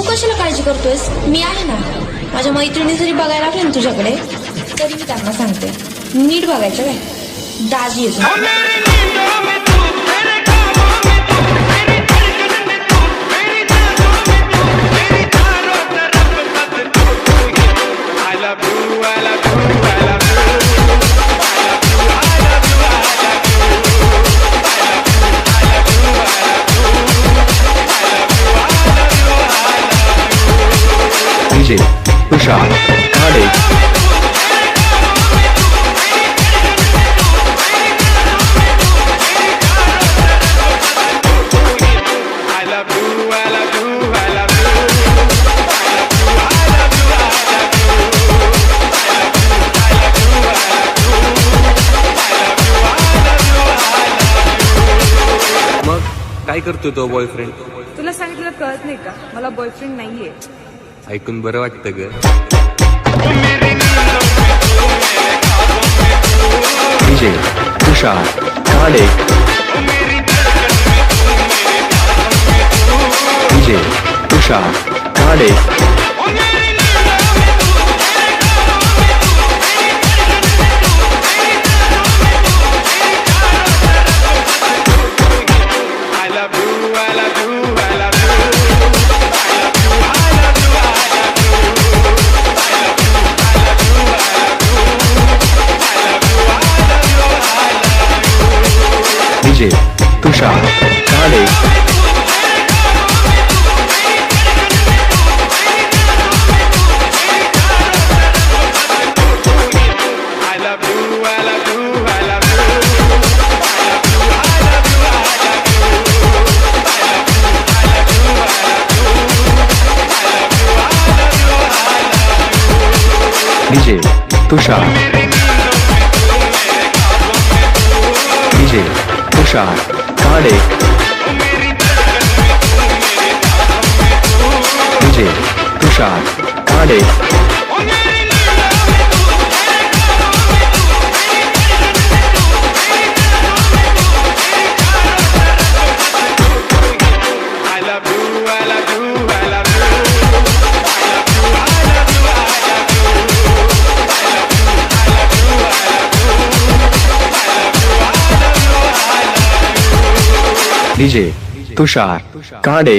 तू कशाला काळजी करतोयस? मी आहे ना. माझ्या मैत्रिणी जरी बघायला लागले ना तुझ्याकडे तरी मी त्यांना सांगते नीट बघायचं काय. दाजी येतो. DJ तुषार काळे मग काय करतोय तो बॉयफ्रेंड? तुला सांगितलं कळत नाही का? मला बॉयफ्रेंड नाहीये. ऐकून बरं वाटतं ग. DJ तुषार काळे DJ तुषार काळे DJ तुषार काळे DJ तुषार DJ तुषार काळे DJ तुषार काळे DJ तुषार काळे